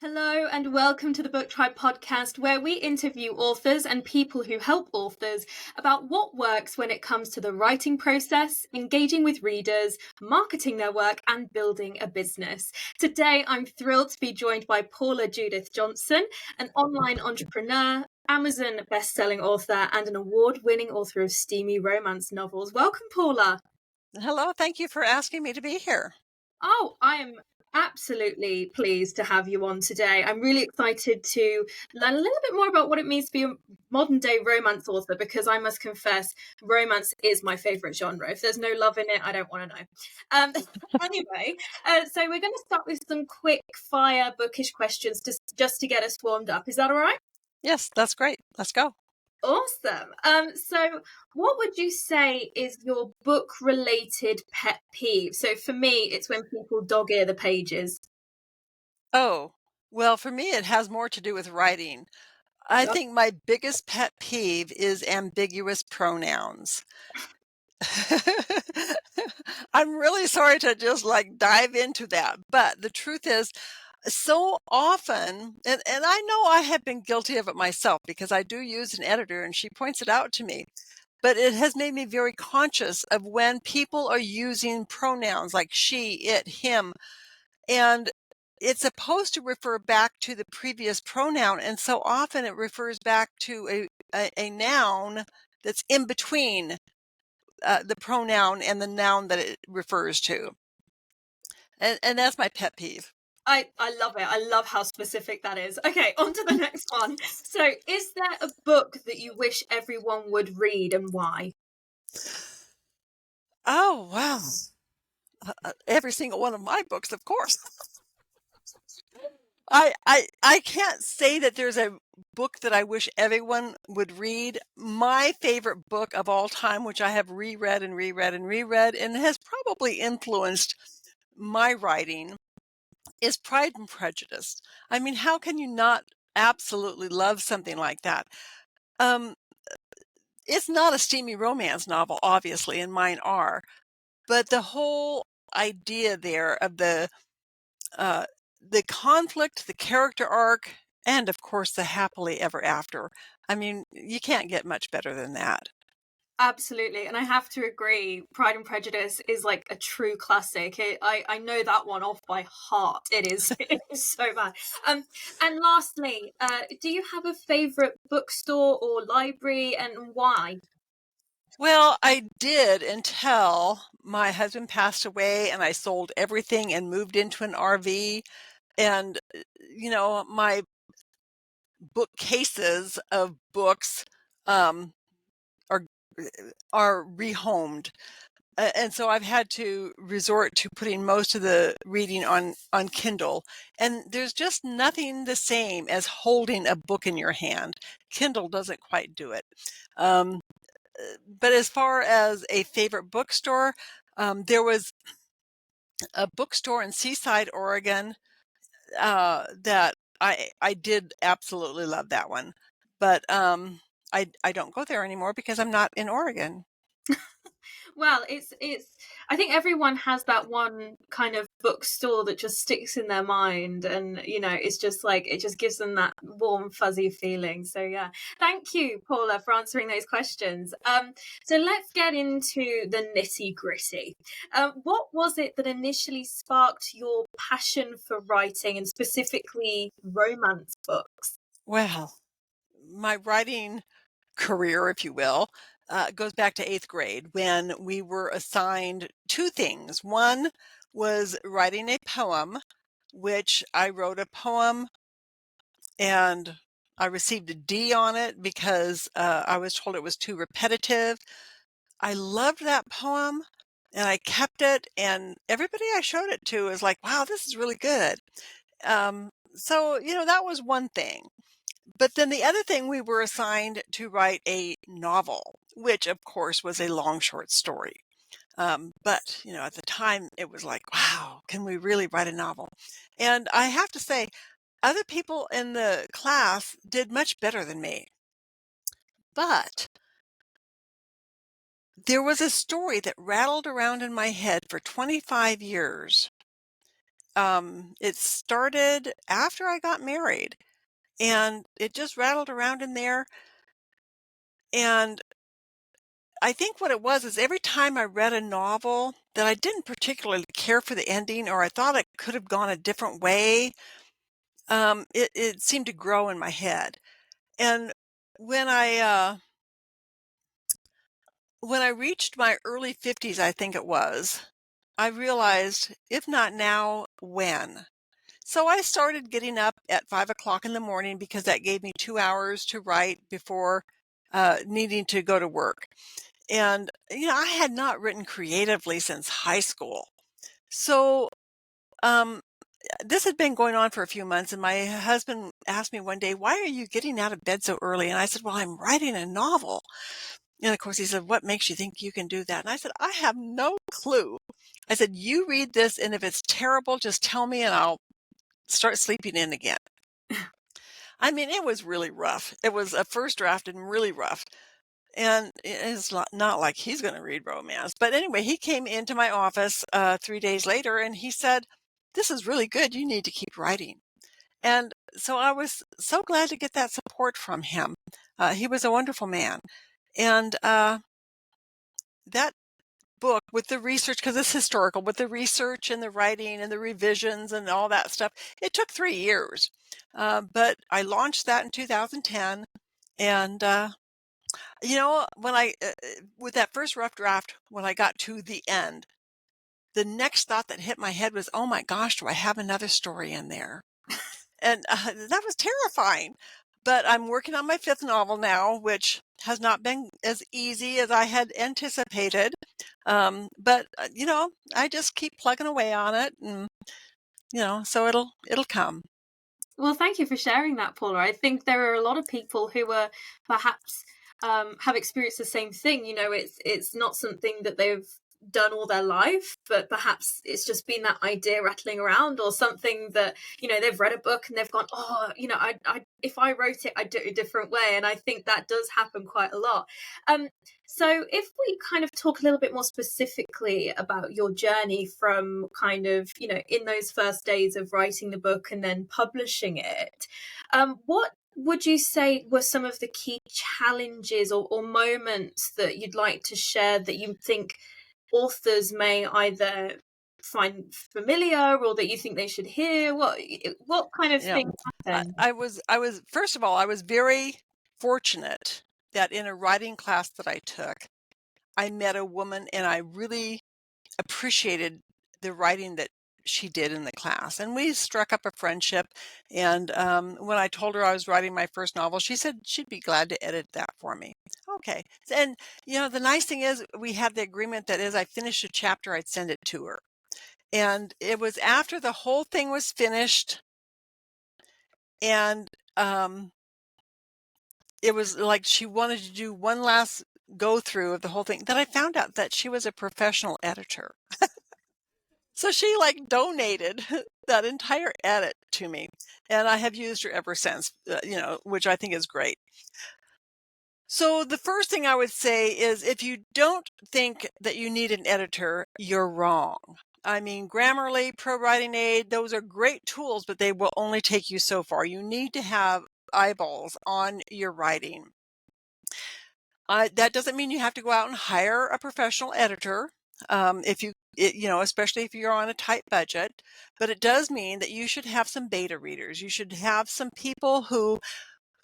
Hello, and welcome to the Book Tribe podcast, where we interview authors and people who help authors about what works when it comes to the writing process, engaging with readers, marketing their work, and building a business. Today, I'm thrilled to be joined by Paula Judith Johnson, an online entrepreneur, Amazon best-selling author, and an award-winning author of steamy romance novels. Welcome, Paula. Hello, thank you for asking me to be here. Oh, I am absolutely pleased to have you on today. I'm really excited to learn a little bit more about what it means to be a modern day romance author, because I must confess, romance is my favourite genre. If there's no love in it, I don't want to know. Um, anyway, so we're going to start with some quick fire bookish questions just to get us warmed up. Is that all right? Yes, that's great. Let's go. Awesome. So what would you say is your book related pet peeve? So for me, it's when people dog ear the pages. Oh, well, for me, it has more to do with writing. I Yep. think my biggest pet peeve is ambiguous pronouns. I'm really sorry to just like dive into that, but the truth is, so often, and I know I have been guilty of it myself because I do use an editor and she points it out to me. But it has made me very conscious of when people are using pronouns like she, it, him, and it's supposed to refer back to the previous pronoun. And so often it refers back to a noun that's in between the pronoun and the noun that it refers to. And that's my pet peeve. I love it. I love how specific that is. Okay, on to the next one. So, is there a book that you wish everyone would read, and why? Oh, wow. Every single one of my books, of course. I can't say that there's a book that I wish everyone would read. My favorite book of all time, which I have reread and reread and reread, and has probably influenced my writing, is Pride and Prejudice. I mean, how can you not absolutely love something like that? Um, it's not a steamy romance novel, obviously, and mine are, but the whole idea there of uh, the conflict, the character arc, and of course the happily ever after. I mean, you can't get much better than that. Absolutely, and I have to agree. Pride and Prejudice is like a true classic. I know that one off by heart. It is it is so bad. And lastly, do you have a favorite bookstore or library, and why? Well, I did until my husband passed away and I sold everything and moved into an RV. And, my bookcases of books um, are rehomed. And so I've had to resort to putting most of the reading on Kindle, and there's just nothing the same as holding a book in your hand. Kindle doesn't quite do it. Um, but as far as a favorite bookstore, there was a bookstore in Seaside, Oregon, that I did absolutely love that one. But I don't go there anymore because I'm not in Oregon. Well, it's I think everyone has that one kind of bookstore that just sticks in their mind, and it's just like it just gives them that warm fuzzy feeling. So yeah. Thank you, Paula, for answering those questions. So let's get into the nitty-gritty. What was it that initially sparked your passion for writing, and specifically romance books? Well, my writing career, if you will, goes back to eighth grade when we were assigned two things. One was writing a poem, which I wrote a poem and I received a D on it because I was told it was too repetitive. I loved that poem and I kept it, and everybody I showed it to is like, wow, this is really good. So, that was one thing. But then the other thing, we were assigned to write a novel, which of course was a long short story. But, at the time it was like, wow, can we really write a novel? And I have to say, other people in the class did much better than me. But there was a story that rattled around in my head for 25 years. It started after I got married, and it just rattled around in there. And I think what it was is every time I read a novel that I didn't particularly care for the ending, or I thought it could have gone a different way, it seemed to grow in my head. And when I uh, when I reached my early 50s, I think it was, I realized, if not now, when? So I started getting up at 5 o'clock in the morning because that gave me 2 hours to write before needing to go to work. And, I had not written creatively since high school. So um, this had been going on for a few months. And my husband asked me one day, "Why are you getting out of bed so early?" And I said, "Well, I'm writing a novel." And of course, he said, "What makes you think you can do that?" And I said, "I have no clue." I said, "You read this, and if it's terrible, just tell me and I'll start sleeping in again." I mean, it was really rough. It was a first draft and really rough. And it's not like he's going to read romance. But anyway, he came into my office 3 days later and he said, "This is really good. You need to keep writing." And so I was so glad to get that support from him. He was a wonderful man. And that book with the research, because it's historical, with the research and the writing and the revisions and all that stuff, it took 3 years. But I launched that in 2010. And, when with that first rough draft, when I got to the end, the next thought that hit my head was, "Oh my gosh, do I have another story in there?" And that was terrifying. But I'm working on my fifth novel now, which has not been as easy as I had anticipated. But I just keep plugging away on it, and so it'll come. Well, thank you for sharing that, Paula. I think there are a lot of people who are perhaps have experienced the same thing. It's not something that they've done all their life, but perhaps it's just been that idea rattling around, or something that they've read a book and they've gone, "Oh, I if I wrote it, I'd do it a different way." And I think that does happen quite a lot. Um, so if we kind of talk a little bit more specifically about your journey from kind of, in those first days of writing the book and then publishing it, what would you say were some of the key challenges or moments that you'd like to share that you think authors may either find familiar, or that you think they should hear? What kind of You know, things I, happen? I was first of all, I was very fortunate that in a writing class that I took, I met a woman and I really appreciated the writing that she did in the class. And we struck up a friendship. And when I told her I was writing my first novel, she said she'd be glad to edit that for me. Okay. And, the nice thing is we had the agreement that as I finished a chapter, I'd send it to her. And it was after the whole thing was finished, and it was like she wanted to do one last go through of the whole thing, that I found out that she was a professional editor. So she like donated that entire edit to me, and I have used her ever since, which I think is great. So the first thing I would say is, if you don't think that you need an editor, you're wrong. I mean, Grammarly, Pro Writing Aid, those are great tools, but they will only take you so far. You need to have eyeballs on your writing. That doesn't mean you have to go out and hire a professional editor, especially if you're on a tight budget. But it does mean that you should have some beta readers. You should have some people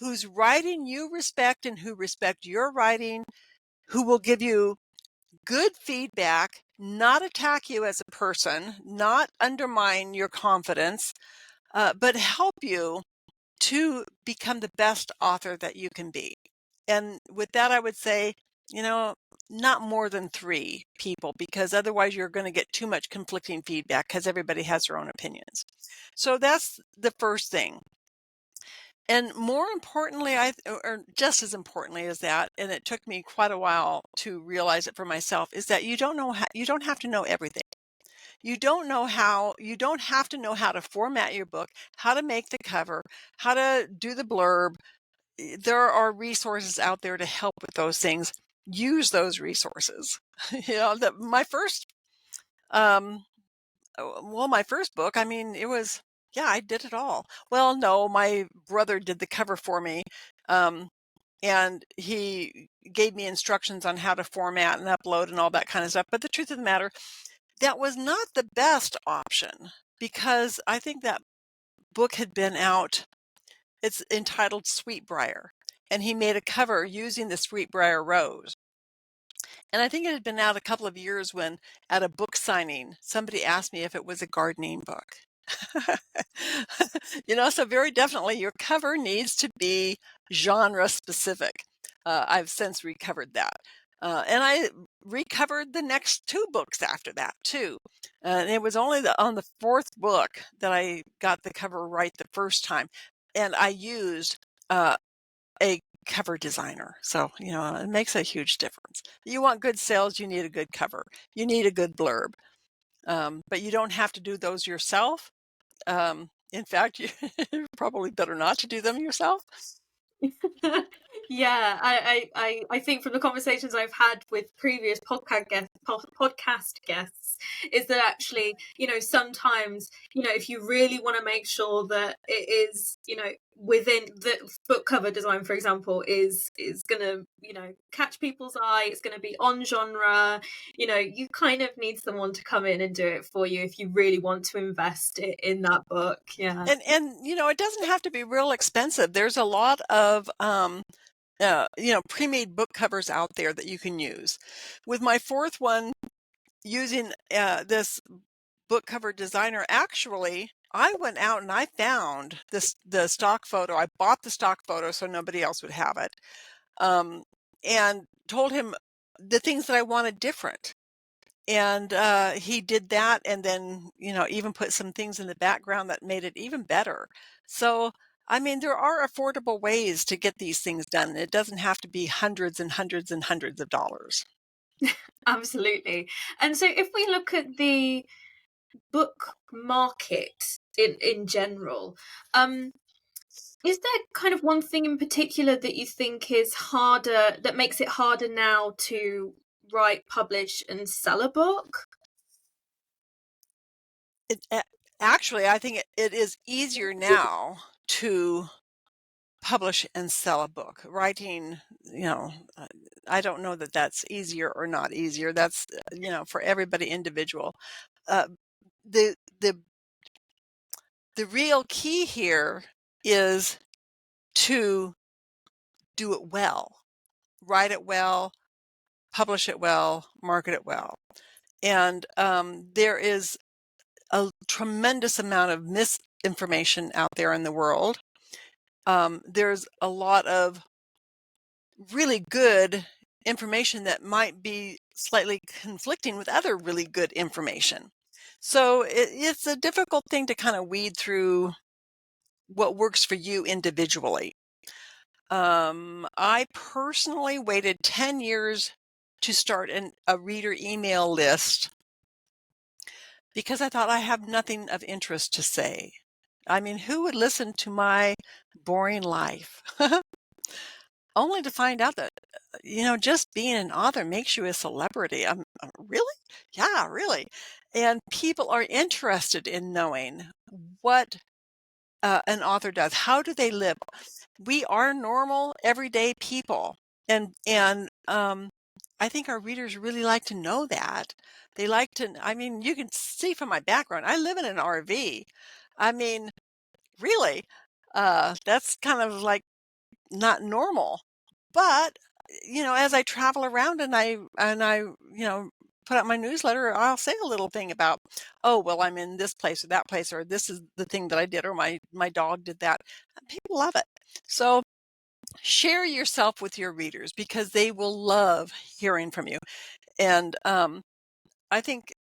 whose writing you respect and who respect your writing, who will give you good feedback, not attack you as a person, not undermine your confidence, but help you to become the best author that you can be. And with that, I would say, not more than 3 people, because otherwise you're going to get too much conflicting feedback because everybody has their own opinions. So that's the first thing. And more importantly, or just as importantly as that, and it took me quite a while to realize it for myself, is that you don't have to know everything. You don't have to know how to format your book, how to make the cover, how to do the blurb. There are resources out there to help with those things. Use those resources. My first Well, my first book, I mean, yeah, I did it all. Well, no, my brother did the cover for me. Um, and he gave me instructions on how to format and upload and all that kind of stuff. But the truth of the matter, that was not the best option because I think that book had been out. It's entitled Sweetbriar, and he made a cover using the Sweetbriar rose. And I think it had been out a couple of years when, at a book signing, somebody asked me if it was a gardening book. So very definitely your cover needs to be genre specific. I've since recovered that. And I recovered the next two books after that too. And it was only on the fourth book that I got the cover right the first time. And I used a cover designer. So, it makes a huge difference. You want good sales, you need a good cover. You need a good blurb. But you don't have to do those yourself. In fact, you're probably better not to do them yourself. Yeah, I think from the conversations I've had with previous podcast guests is that actually, sometimes, if you really want to make sure that it is, within the book cover design, for example, is gonna, catch people's eye, it's gonna be on genre, you kind of need someone to come in and do it for you if you really want to invest in that book. Yeah. And it doesn't have to be real expensive. There's a lot of pre-made book covers out there that you can use. With my fourth one, using this book cover designer, actually, I went out and I found the stock photo. I bought the stock photo so nobody else would have it, and told him the things that I wanted different. And he did that, and then even put some things in the background that made it even better. So I mean, there are affordable ways to get these things done. It doesn't have to be hundreds and hundreds and hundreds of dollars. Absolutely. And so if we look at the book market in general, is there kind of one thing in particular that you think is harder, that makes it harder now to write, publish, and sell a book? Actually, I think it is easier now to publish and sell a book. Writing, I don't know that that's easier or not easier. That's, for everybody individual. Uh, the the the real key here is to do it well, write it well, publish it well, market it well. And there is a tremendous amount of misinformation out there in the world. There's a lot of really good information that might be slightly conflicting with other really good information. So it's a difficult thing to kind of weed through what works for you individually. I personally waited 10 years to start a reader email list because I thought I have nothing of interest to say. I mean, who would listen to my boring life? Only to find out that, just being an author makes you a celebrity. Really? Yeah, really. And people are interested in knowing what an author does. How do they live? We are normal, everyday people. And I think our readers really like to know that. They like to, I mean, you can see from my background, I live in an RV. I mean, really, that's kind of like not normal. But, as I travel around and I put out my newsletter, I'll say a little thing about, oh, well, I'm in this place or that place, or this is the thing that I did, or my dog did that. People love it. So share yourself with your readers because they will love hearing from you. And I think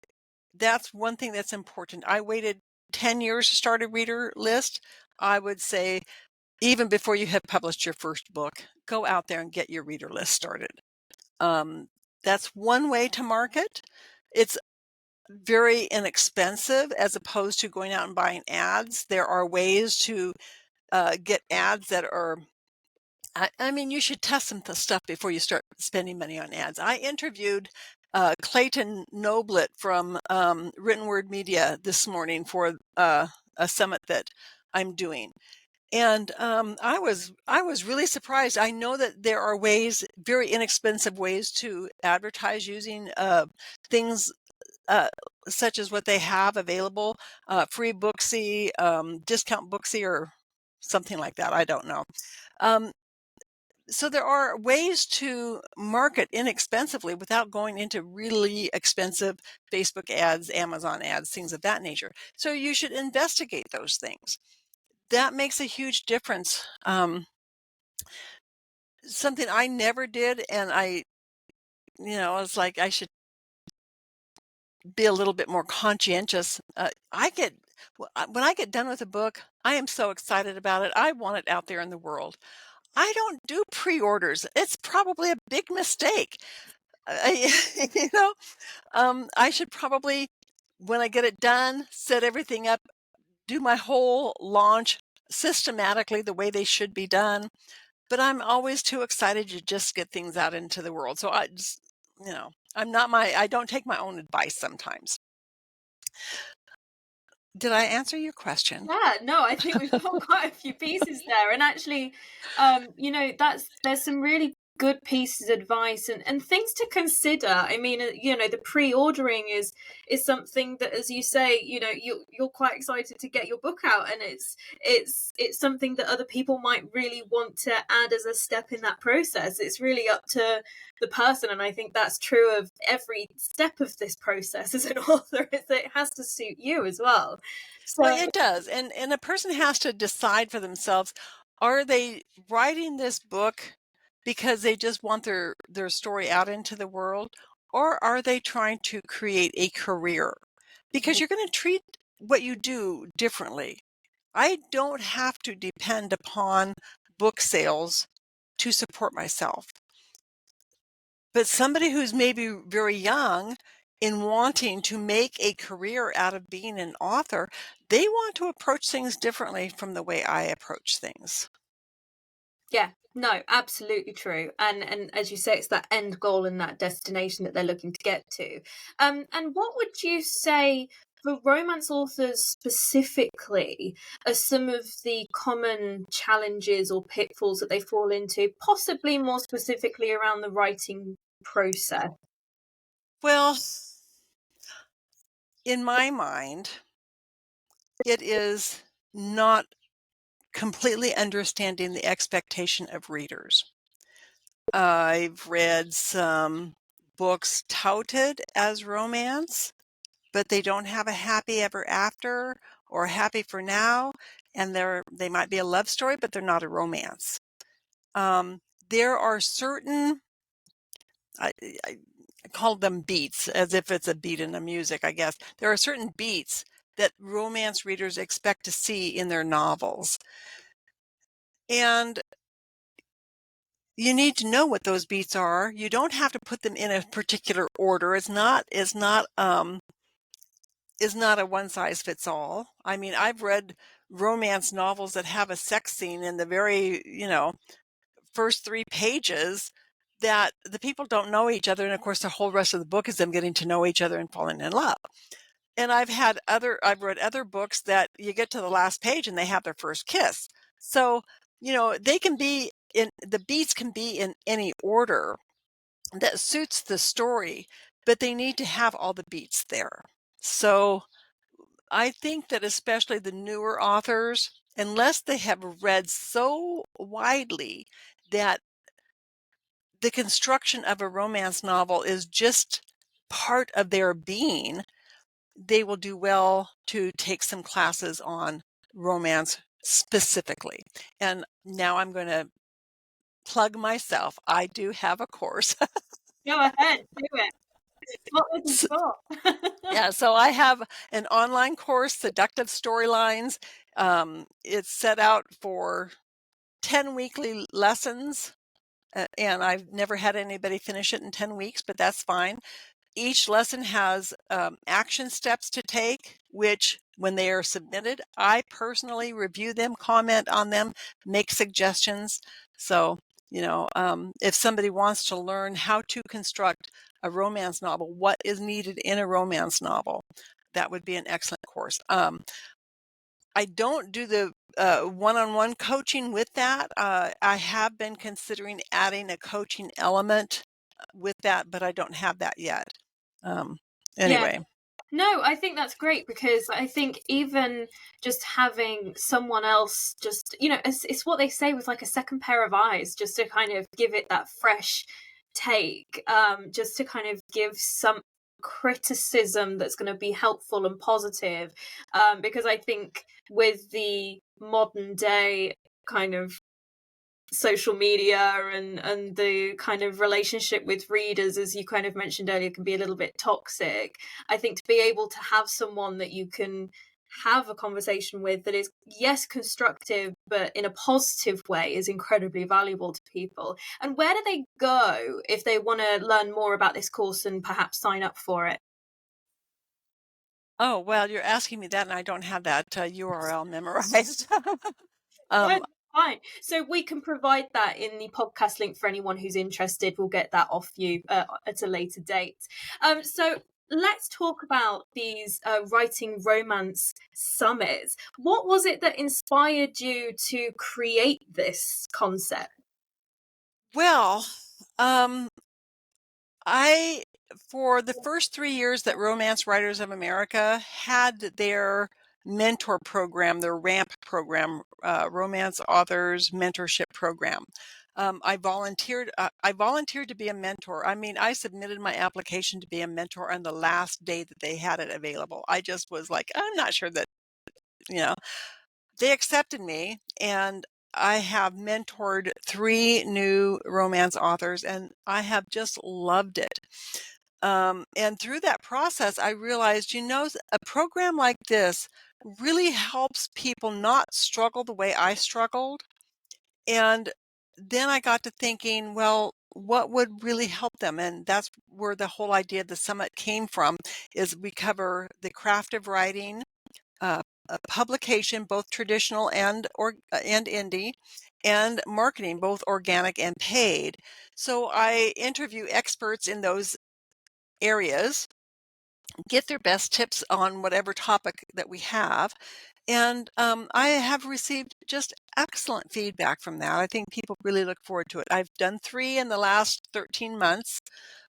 that's one thing that's important. I waited 10 years to start a reader list. I would say even before you have published your first book, go out there and get your reader list started. That's one way to market. It's very inexpensive as opposed to going out and buying ads. There are ways to get ads that are, I mean, you should test some stuff before you start spending money on ads. I interviewed Clayton Noblet from Written Word Media this morning for a summit that I'm doing. And I was really surprised. I know that there are ways, very inexpensive ways to advertise using things such as what they have available, free Booksy, discount Booksy, or something like that. I don't know. So there are ways to market inexpensively without going into really expensive Facebook ads, Amazon ads, things of that nature. So you should investigate those things. That makes a huge difference. Something I never did, and I was like, I should be a little bit more conscientious. When I get done with a book, I am so excited about it. I want it out there in the world. I don't do pre-orders. It's probably a big mistake. I, I should probably, when I get it done, set everything up, do my whole launch systematically the way they should be done. But I'm always too excited to just get things out into the world. So I just, I don't take my own advice sometimes. Did I answer your question? Yeah, no, I think we've got quite a few pieces there. And actually, there's some really good pieces of advice and things to consider. I mean, the pre-ordering is something that, as you say, you're quite excited to get your book out, and it's something that other people might really want to add as a step in that process. It's really up to the person, and I think that's true of every step of this process as an author. It has to suit you as well. So Well, it does. And a person has to decide for themselves, are they writing this book because they just want their story out into the world, or are they trying to create a career? Because you're going to treat what you do differently. I don't have to depend upon book sales to support myself. But somebody who's maybe very young in wanting to make a career out of being an author, they want to approach things differently from the way I approach things. yeah, no, absolutely true. And as you say, it's that end goal and that destination that they're looking to get to. And what would you say for romance authors specifically are some of the common challenges or pitfalls that they fall into, possibly more specifically around the writing process? Well, in my mind, it is not completely understanding the expectation of readers. I've read some books touted as romance, but they don't have a happy ever after or happy for now, and they might be a love story, but they're not a romance. There are certain, I call them beats, as if it's a beat in the music, I guess. There are certain beats that romance readers expect to see in their novels. And you need to know what those beats are. You don't have to put them in a particular order. It's not a one size fits all. I mean, I've read romance novels that have a sex scene in the very, first 3 pages that the people don't know each other. And of course, the whole rest of the book is them getting to know each other and falling in love. And I've read other books that you get to the last page and they have their first kiss. So, the beats can be in any order that suits the story, but they need to have all the beats there. So I think that especially the newer authors, unless they have read so widely that the construction of a romance novel is just part of their being, they will do well to take some classes on romance specifically. And now I'm going to plug myself. I do have a course. Go ahead, do it. What was it for? Yeah, so I have an online course, Seductive Storylines. It's set out for 10 weekly lessons, and I've never had anybody finish it in 10 weeks, but that's fine. Each lesson has action steps to take, which when they are submitted, I personally review them, comment on them, make suggestions. So If somebody wants to learn how to construct a romance novel, what is needed in a romance novel, that would be an excellent course. I don't do the one-on-one coaching with that. I have been considering adding a coaching element with that, but I don't have that yet. Yeah. Anyway. No, I think that's great, because I think even just having someone else, just, it's what they say with like a second pair of eyes, just to kind of give it that fresh take, just to kind of give some criticism that's going to be helpful and positive, because I think with the modern day kind of social media and the kind of relationship with readers, as you kind of mentioned earlier, can be a little bit toxic. I think to be able to have someone that you can have a conversation with that is, yes, constructive, but in a positive way, is incredibly valuable to people. And where do they go if they want to learn more about this course and perhaps sign up for it? Oh, well, you're asking me that, and I don't have that URL memorized. Yeah, um, fine. So we can provide that in the podcast link for anyone who's interested. We'll get that off you at a later date. So let's talk about these writing romance summits. What was it that inspired you to create this concept? well, um, I for the first 3 years that Romance Writers of America had their mentor program, their RAMP program, Romance Authors Mentorship Program. I volunteered. I volunteered to be a mentor. I mean, I submitted my application to be a mentor on the last day that they had it available. I just was like, I'm not sure that you know. They accepted me, and I have mentored 3 new romance authors, and I have just loved it. And through that process, I realized, a program like this really helps people not struggle the way I struggled. And then I got to thinking, well, what would really help them? And that's where the whole idea of the summit came from, is we cover the craft of writing, publication, both traditional and indie, and marketing, both organic and paid. So I interview experts in those areas, get their best tips on whatever topic that we have. And I have received just excellent feedback from that. I think people really look forward to it. I've done 3 in the last 13 months.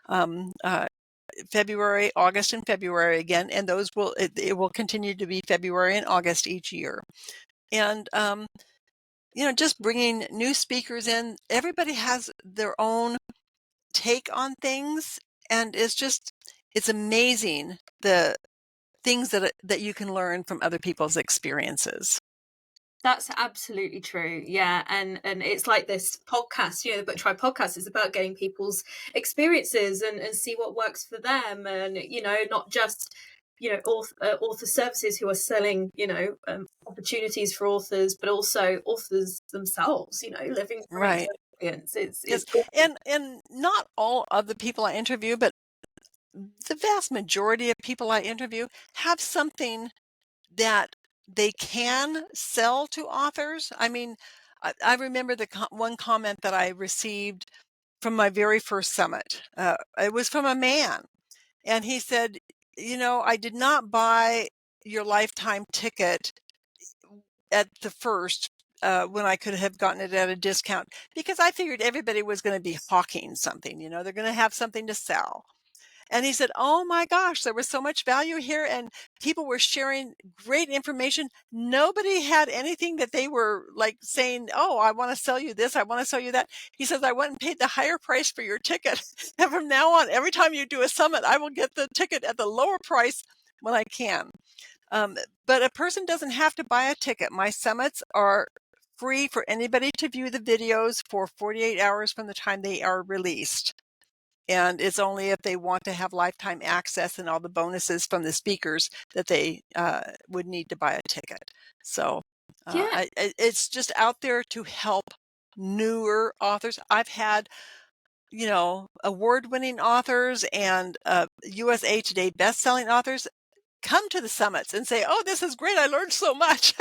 Um, uh, February, August, and February again, and those it will continue to be February and August each year. And just bringing new speakers in. Everybody has their own take on things, and it's amazing the things that you can learn from other people's experiences. That's absolutely true. Yeah. And it's like this podcast, the Book Tribe podcast is about getting people's experiences and see what works for them. And, not just, author services who are selling, opportunities for authors, but also authors themselves, living from Right. experience. Yes. It's And not all of the people I interview, but the vast majority of people I interview have something that they can sell to authors. I mean, I remember one comment that I received from my very first summit. It was from a man, and he said, I did not buy your lifetime ticket at the first when I could have gotten it at a discount, because I figured everybody was going to be hawking something, they're going to have something to sell. And he said, "Oh my gosh, there was so much value here, and people were sharing great information. Nobody had anything that they were like saying, 'Oh, I want to sell you this, I want to sell you that.'" He says, "I went and paid the higher price for your ticket. And from now on, every time you do a summit, I will get the ticket at the lower price when I can." Um, but a person doesn't have to buy a ticket. My summits are free for anybody to view the videos for 48 hours from the time they are released. And it's only if they want to have lifetime access and all the bonuses from the speakers that they would need to buy a ticket. So yeah. it's just out there to help newer authors. I've had, award-winning authors and USA Today best-selling authors come to the summits and say, "Oh, this is great. I learned so much."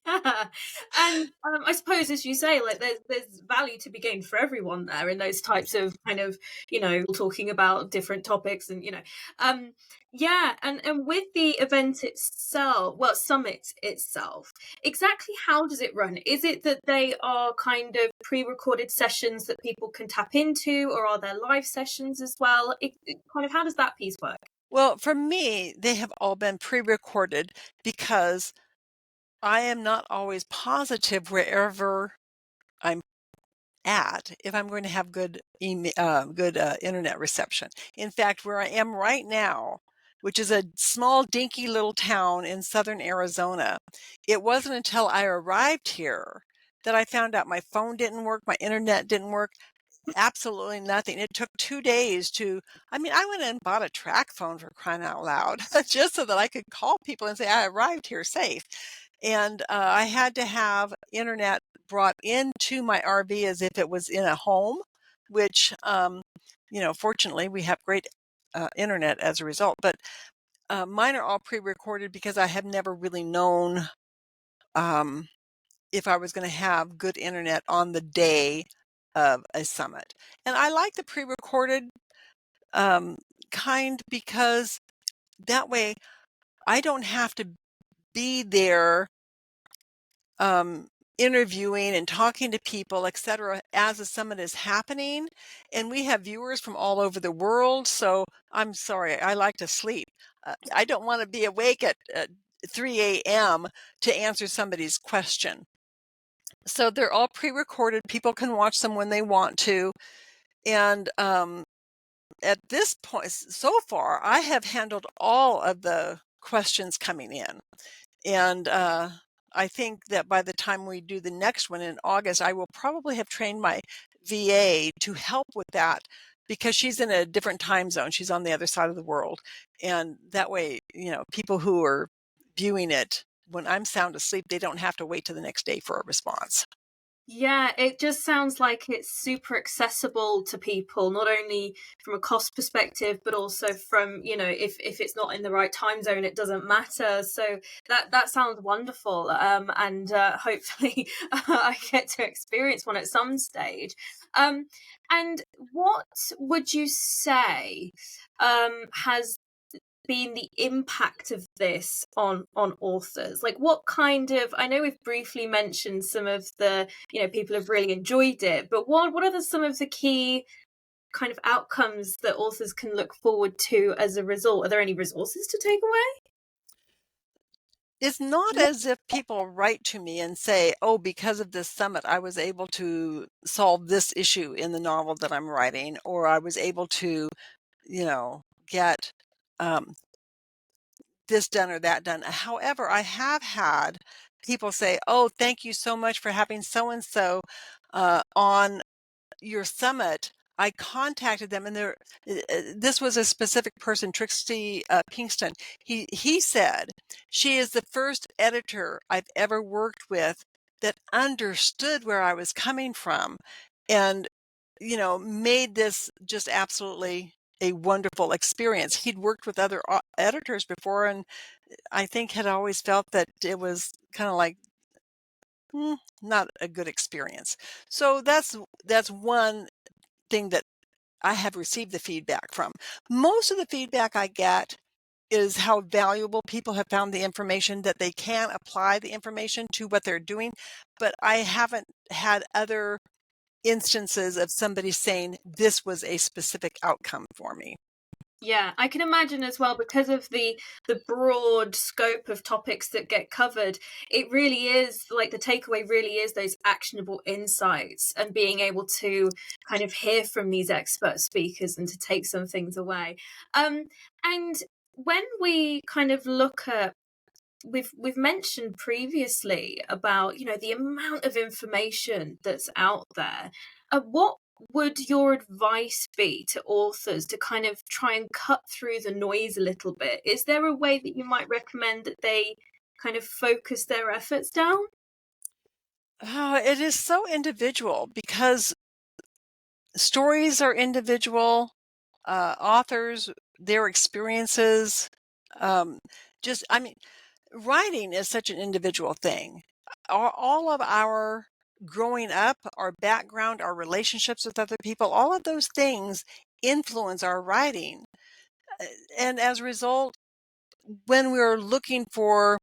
Yeah, and I suppose, as you say, like there's value to be gained for everyone there in those types of kind of, talking about different topics, and yeah, and with the event itself, well, summit itself, exactly how does it run? Is it that they are kind of pre-recorded sessions that people can tap into, or are there live sessions as well? Kind of, how does that piece work? Well, for me, they have all been pre-recorded because I am not always positive wherever I'm at if I'm going to have good internet reception. In fact, where I am right now, which is a small, dinky little town in southern Arizona, it wasn't until I arrived here that I found out my phone didn't work, my internet didn't work. Absolutely nothing. It took 2 days I mean, I went and bought a track phone for crying out loud just so that I could call people and say, "I arrived here safe." And, I had to have internet brought into my RV as if it was in a home, which, fortunately, we have great, internet as a result. But, mine are all pre-recorded because I have never really known, um if I was gonna have good internet on the day of a summit. And I like the pre-recorded, um, kind because that way I don't have to be there, um, interviewing and talking to people, etcetera, as the summit is happening. And we have viewers from all over the world, so I'm sorry, I like to sleep. I don't wanna be awake at 3 AM to answer somebody's question. So they're all pre-recorded. People can watch them when they want to. And at this point, so far, I have handled all of the questions coming in. And I think that by the time we do the next one in August, I will probably have trained my VA to help with that because she's in a different time zone. She's on the other side of the world. And that way, people who are viewing it when I'm sound asleep, they don't have to wait till the next day for a response. Yeah, it just sounds like it's super accessible to people, not only from a cost perspective, but also from, if it's not in the right time zone, it doesn't matter. So that sounds wonderful. And hopefully I get to experience one at some stage. And what would you say has been the impact of this on authors? Like, what kind of, I know we've briefly mentioned some of the, people have really enjoyed it, but what are some of the key kind of outcomes that authors can look forward to as a result? Are there any resources to take away? It's not as if people write to me and say, "Oh, because of this summit, I was able to solve this issue in the novel that I'm writing," or "I was able to, get, um, this done or that done." However, I have had people say, "Oh, thank you so much for having so and so, on your summit." I contacted them and this was a specific person, Trixie Pinkston. He said, "She is the first editor I've ever worked with that understood where I was coming from and, made this just absolutely a wonderful experience." He'd worked with other editors before and I think had always felt that it was kind of like, not a good experience. So that's one thing that I have received the feedback from. Most of the feedback I get is how valuable people have found the information, that they can apply the information to what they're doing, but I haven't had other instances of somebody saying this was a specific outcome for me. Yeah, I can imagine as well, because of the broad scope of topics that get covered. It really is like, the takeaway really is those actionable insights and being able to kind of hear from these expert speakers and to take some things away. And when we kind of look at, we've mentioned previously about, the amount of information that's out there. What would your advice be to authors to kind of try and cut through the noise a little bit? Is there a way that you might recommend that they kind of focus their efforts down? It is so individual because stories are individual, authors, their experiences, um, just, I mean, writing is such an individual thing. all of our growing up, our background, our relationships with other people, all of those things influence our writing. Uh, And as a result, when we're looking for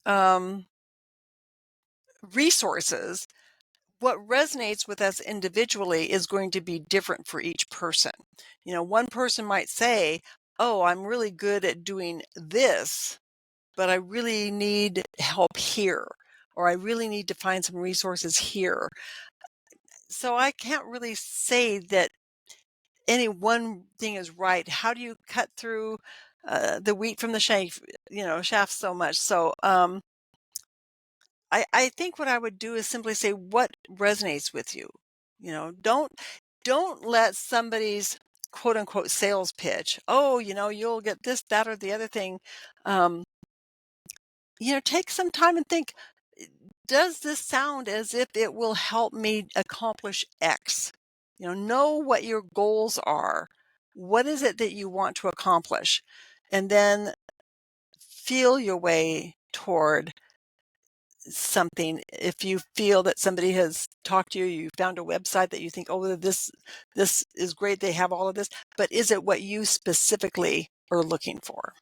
um, resources, what resonates with us individually is going to be different for each person. One person might say, "Oh, I'm really good at doing this, but I really need help here, or I really need to find some resources here." So I can't really say that any one thing is right. How do you cut through the wheat from the shaft so much? So I think what I would do is simply say what resonates with you. Don't let somebody's quote unquote sales pitch. Oh, you'll get this, that, or the other thing. Um, take some time and think, "Eh, does this sound as if it will help me accomplish X? Know what your goals are. What is it that you want to accomplish? And then feel your way toward something. If you feel that somebody has talked to you, you found a website that you think, oh, this is great, they have all of this, but is it what you specifically are looking for?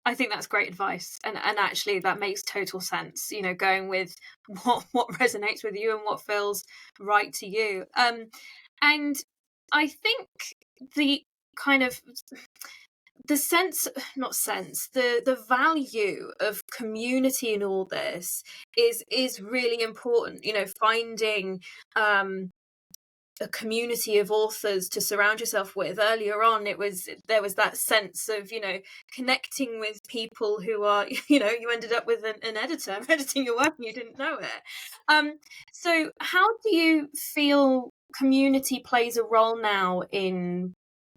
I think that's great advice, and actually that makes total sense. Going with what resonates with you and what feels right to you. And I think the kind of the sense not sense the value of community in all this is really important. Finding a community of authors to surround yourself with. Earlier on, there was that sense of connecting with people who are you ended up with an editor editing your work and you didn't know it. So how do you feel community plays a role now in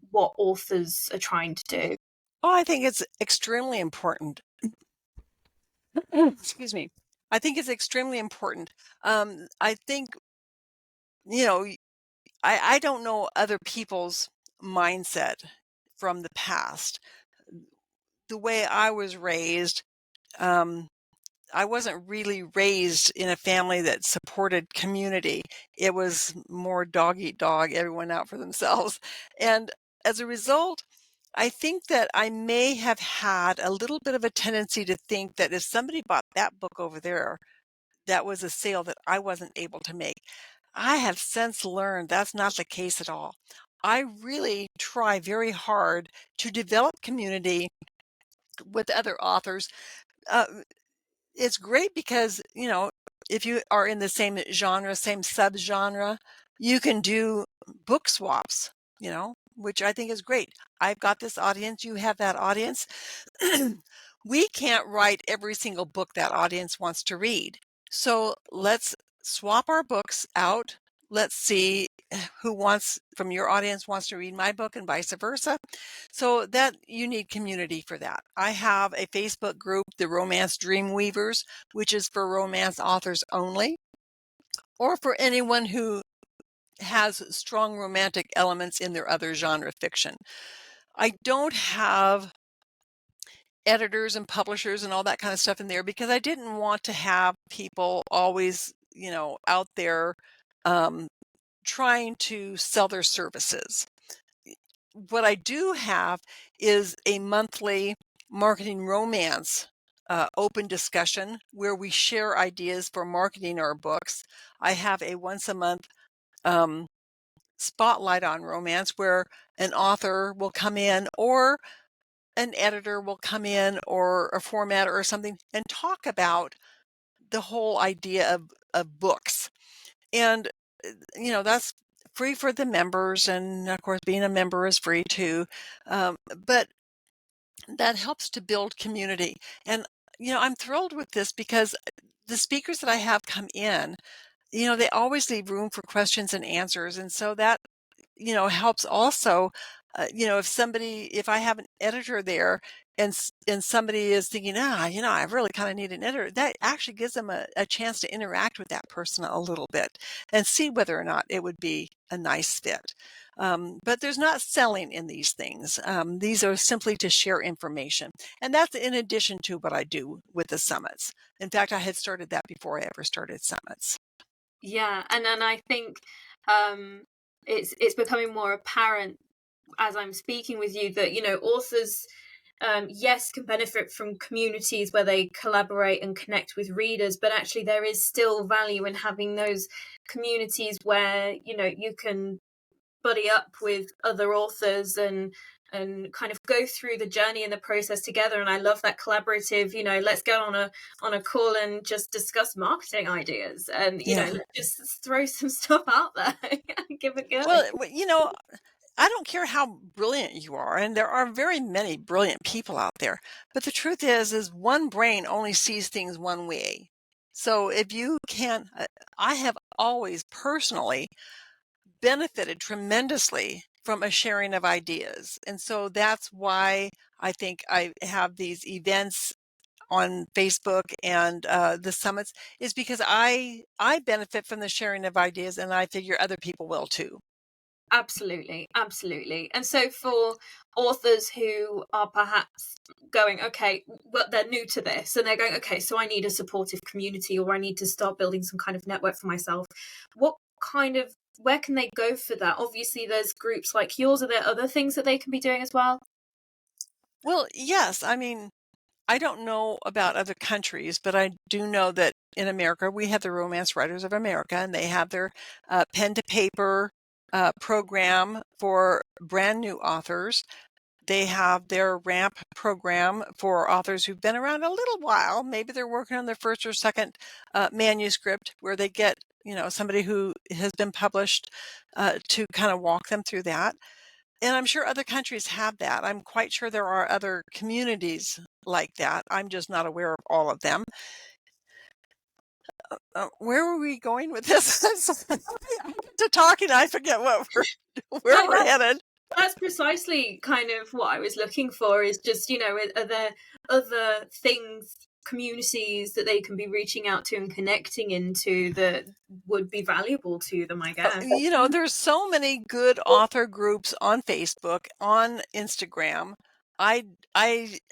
what authors are trying to do? Oh, I think it's extremely important. Excuse me. I think it's extremely important. I think, you know, I don't know other people's mindset from the past. The way I was raised, um, I wasn't really raised in a family that supported community. It was more dog eat dog, everyone out for themselves. And as a result, I think that I may have had a little bit of a tendency to think that if somebody bought that book over there, that was a sale that I wasn't able to make. I have since learned that's not the case at all. I really try very hard to develop community with other authors. Uh, it's great because, if you are in the same genre, same subgenre, you can do book swaps, which I think is great. I've got this audience, you have that audience. We can't write every single book that audience wants to read. So let's swap our books out. Let's see who from your audience wants to read my book and vice versa. So that you need community for that. I have a Facebook group, the Romance Dream Weavers, which is for romance authors only, or for anyone who has strong romantic elements in their other genre fiction. I don't have editors and publishers and all that kind of stuff in there because I didn't want to have people always, out there um, trying to sell their services. What I do have is a monthly marketing romance open discussion where we share ideas for marketing our books. I have a once a month um, spotlight on romance where an author will come in or an editor will come in or a formatter or something and talk about the whole idea of books. And, that's free for the members. And of course, being a member is free too. But that helps to build community. And, I'm thrilled with this because the speakers that I have come in, they always leave room for questions and answers. And so that, helps also, if I have an editor there and somebody is thinking, I really kind of need an editor, that actually gives them a chance to interact with that person a little bit and see whether or not it would be a nice fit. But there's not selling in these things. These are simply to share information. And that's in addition to what I do with the summits. In fact, I had started that before I ever started summits. Yeah, and then I think it's becoming more apparent as I'm speaking with you that authors, yes, can benefit from communities where they collaborate and connect with readers, but actually there is still value in having those communities where you can buddy up with other authors and kind of go through the journey and the process together. And I love that collaborative, let's get on a call and just discuss marketing ideas and Yeah. just throw some stuff out there and give it a go. Well, I don't care how brilliant you are, and there are very many brilliant people out there. But the truth is one brain only sees things one way. So if you can, I have always personally benefited tremendously from a sharing of ideas. And so that's why I think I have these events on Facebook and the summits, is because I benefit from the sharing of ideas, and I figure other people will too. Absolutely, absolutely. And so for authors who are perhaps going, okay, but they're new to this and they're going, okay, so I need a supportive community or I need to start building some kind of network for myself. Where can they go for that? Obviously, there's groups like yours. Are there other things that they can be doing as well? Well, yes. I mean, I don't know about other countries, but I do know that in America, we have the Romance Writers of America, and they have their pen to paper program for brand new authors. They have their ramp program for authors who've been around a little while. Maybe they're working on their first or second manuscript, where they get, somebody who has been published to kind of walk them through that. And I'm sure other countries have that. I'm quite sure there are other communities like that. I'm just not aware of all of them. Where were we going with this? I get to talking, I forget where No, we're headed. that's precisely kind of what I was looking for, is just, are there other things, communities that they can be reaching out to and connecting into that would be valuable to them, I guess. There's so many good author groups on Facebook, on Instagram. I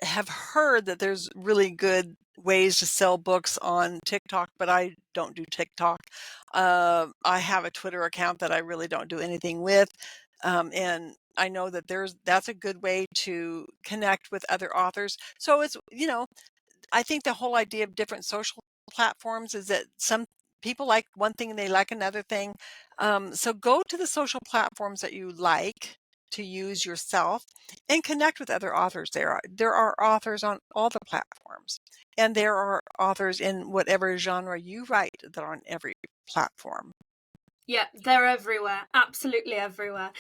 have heard that there's really good ways to sell books on TikTok, but I don't do TikTok. I have a Twitter account that I really don't do anything with. And I know that that's a good way to connect with other authors. So I think the whole idea of different social platforms is that some people like one thing and they like another thing. So go to the social platforms that you like to use yourself and connect with other authors. There are authors on all the platforms, and there are authors in whatever genre you write that are on every platform. Yeah, they're everywhere. Absolutely everywhere.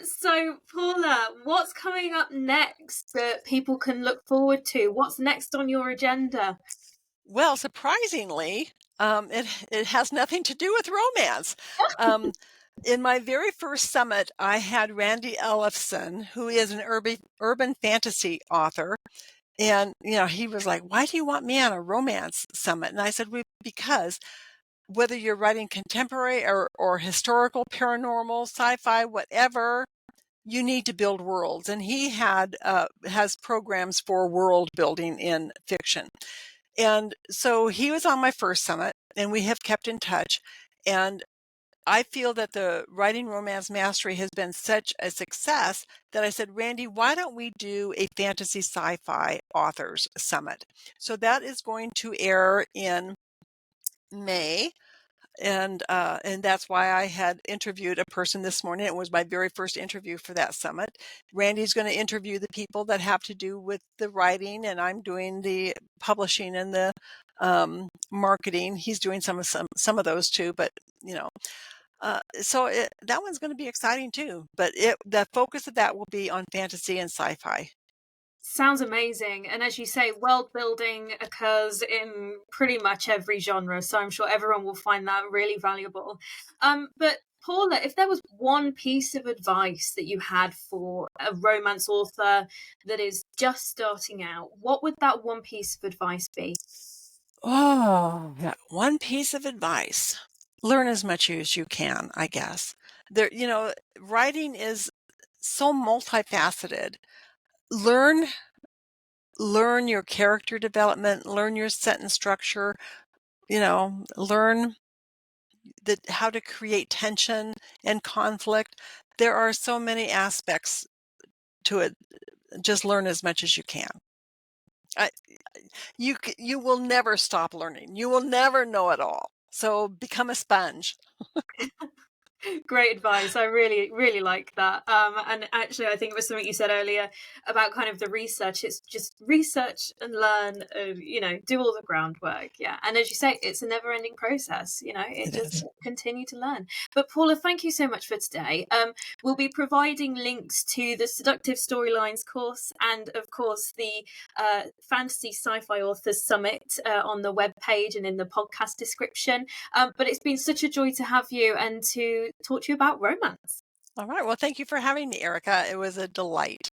So Paula, what's coming up next that people can look forward to? What's next on your agenda? Well, surprisingly, it has nothing to do with romance. Um, in my very first summit, I had Randy Ellefson, who is an urban fantasy author, and he was like, "Why do you want me on a romance summit?" And I said, "Well, because whether you're writing contemporary or historical, paranormal, sci-fi, whatever." You need to build worlds, and he has programs for world building in fiction. And so he was on my first summit, and we have kept in touch. And I feel that the Writing Romance Mastery has been such a success that I said, Randy, why don't we do a fantasy sci-fi authors summit? So that is going to air in May. And that's why I had interviewed a person this morning. It was my very first interview for that summit. Randy's going to interview the people that have to do with the writing, and I'm doing the publishing and the marketing. He's doing some of those too, but that one's going to be exciting too. But the focus of that will be on fantasy and sci-fi. Sounds amazing. And as you say, world building occurs in pretty much every genre. So I'm sure everyone will find that really valuable. But Paula, if there was one piece of advice that you had for a romance author that is just starting out, what would that one piece of advice be? Oh, yeah. One piece of advice. Learn as much as you can, I guess. Writing is so multifaceted. Learn learn your character development, learn your sentence structure, learn how to create tension and conflict. There are so many aspects to it. Just learn as much as you can. I, you will never stop learning. You will never know it all. So become a sponge. Great advice. I really, really like that. And actually, I think it was something you said earlier about kind of the research. It's just research and learn, do all the groundwork. Yeah. And as you say, it's a never ending process. It It just is. continue to learn. But Paula, thank you so much for today. We'll be providing links to the Seductive Storylines course and, of course, the Fantasy Sci-Fi Authors Summit on the webpage and in the podcast description. But it's been such a joy to have you and to talk to you about romance. All right. Well, thank you for having me, Erica. It was a delight.